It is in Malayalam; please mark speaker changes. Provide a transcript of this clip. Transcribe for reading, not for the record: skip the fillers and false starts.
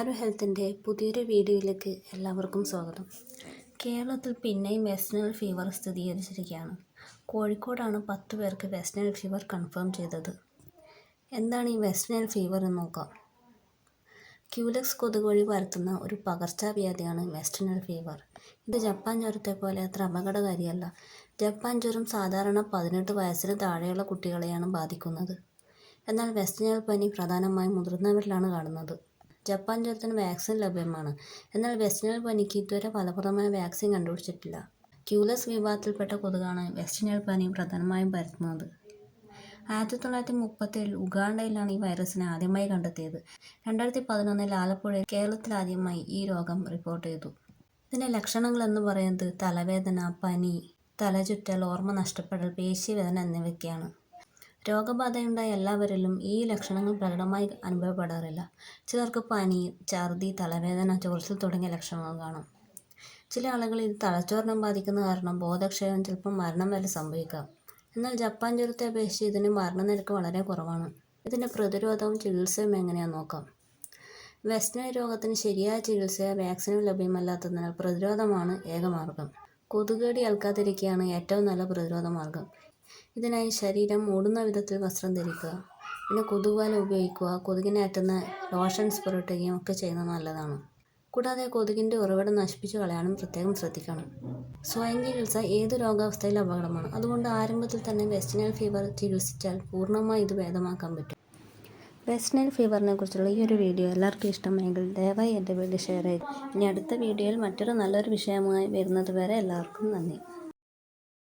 Speaker 1: ആരോ ഹെൽത്തിൻ്റെ പുതിയൊരു വീഡിയോയിലേക്ക് എല്ലാവർക്കും സ്വാഗതം. കേരളത്തിൽ പിന്നെയും വെസ്റ്റ് നൈൽ ഫീവർ സ്ഥിരീകരിച്ചിരിക്കുകയാണ്. കോഴിക്കോടാണ് 10 പേർക്ക് വെസ്റ്റ് നൈൽ ഫീവർ കൺഫേം ചെയ്തത്. എന്താണ് ഈ വെസ്റ്റ് നൈൽ ഫീവർ എന്ന് നോക്കാം. ക്യൂലെക്സ് കൊതുക് വഴി പരത്തുന്ന ഒരു പകർച്ചവ്യാധിയാണ് വെസ്റ്റ് നൈൽ ഫീവർ. ഇത് ജപ്പാൻ ജ്വരത്തെ പോലെ അത്ര അപകടകാരിയല്ല. ജപ്പാൻ ജ്വരം സാധാരണ 18 വയസ്സിന് താഴെയുള്ള കുട്ടികളെയാണ് ബാധിക്കുന്നത്. എന്നാൽ വെസ്റ്റ് നൈൽ പനി പ്രധാനമായും മുതിർന്നവരിലാണ് കാണുന്നത്. ജപ്പാൻ ജ്വരത്തിന് വാക്സിൻ ലഭ്യമാണ്. എന്നാൽ വെസ്റ്റ് നൈൽ പനിക്ക് ഇതുവരെ ഫലപ്രദമായ വാക്സിൻ കണ്ടുപിടിച്ചിട്ടില്ല. ക്യൂലെക്സ് വിഭാഗത്തിൽപ്പെട്ട കൊതുകാണ് വെസ്റ്റ് നൈൽ പനി പ്രധാനമായും പരത്തുന്നത്. 1937 ഉഗാണ്ടയിലാണ് ഈ വൈറസിനെ ആദ്യമായി കണ്ടെത്തിയത്. 2011 ആലപ്പുഴയിൽ കേരളത്തിൽ ആദ്യമായി ഈ രോഗം റിപ്പോർട്ട് ചെയ്തു. ഇതിൻ്റെ ലക്ഷണങ്ങൾ എന്ന് പറയുന്നത് തലവേദന, പനി, തലചുറ്റൽ, ഓർമ്മ നഷ്ടപ്പെടൽ, പേശീവേദന എന്നിവയൊക്കെയാണ്. രോഗബാധയുണ്ടായ എല്ലാവരിലും ഈ ലക്ഷണങ്ങൾ പ്രകടമായി അനുഭവപ്പെടാറില്ല. ചിലർക്ക് പനി, ഛർദി, തലവേദന, ചൊറിച്ചിൽ തുടങ്ങിയ ലക്ഷണങ്ങൾ കാണാം. ചില ആളുകളിൽ ഇത് തലച്ചോറിനെ ബാധിക്കുന്ന കാരണം ബോധക്ഷയം, ചിലപ്പോൾ മരണം വരെ സംഭവിക്കാം. എന്നാൽ ജപ്പാൻ ജ്വരത്തെ അപേക്ഷിച്ച് ഇതിന് മരണനിരക്ക് വളരെ കുറവാണ്. ഇതിൻ്റെ പ്രതിരോധവും ചികിത്സയും എങ്ങനെയാണെന്ന് നോക്കാം. വെസ്റ്റ് നൈൽ രോഗത്തിന് ശരിയായ ചികിത്സയോ വാക്സിനോ ലഭ്യമല്ലാത്തതിനാൽ പ്രതിരോധമാണ് ഏക മാർഗം. കൊതുകുകടി ഏൽക്കാതിരിക്കുകയാണ് ഏറ്റവും നല്ല പ്രതിരോധ മാർഗം. ഇതിനായി ശരീരം മൂടുന്ന വിധത്തിൽ വസ്ത്രം ധരിക്കുക, പിന്നെ കൊതുകുവല ഉപയോഗിക്കുക, കൊതുകിനെ അറ്റുന്ന ലോഷൻ പുരട്ടുകയും ഒക്കെ ചെയ്യുന്നത് നല്ലതാണ്. കൂടാതെ കൊതുകിൻ്റെ ഉറവിടം നശിപ്പിച്ചു കളയാനും പ്രത്യേകം ശ്രദ്ധിക്കണം. സ്വയം ചികിത്സ ഏത് രോഗാവസ്ഥയിലും അപകടമാണ്. അതുകൊണ്ട് ആരംഭത്തിൽ തന്നെ വെസ്റ്റ് നൈൽ ഫീവർ ചികിത്സിച്ചാൽ പൂർണ്ണമായി ഇത് ഭേദമാക്കാൻ പറ്റും. വെസ്റ്റ് നൈൽ ഫീവറിനെ കുറിച്ചുള്ള ഈ ഒരു വീഡിയോ എല്ലാവർക്കും ഇഷ്ടമായെങ്കിൽ ദയവായി എൻ്റെ വീഡിയോ ഷെയർ ചെയ്യുക. ഇനി അടുത്ത വീഡിയോയിൽ മറ്റൊരു നല്ലൊരു വിഷയമായി വരുന്നത് വരെ എല്ലാവർക്കും നന്ദി.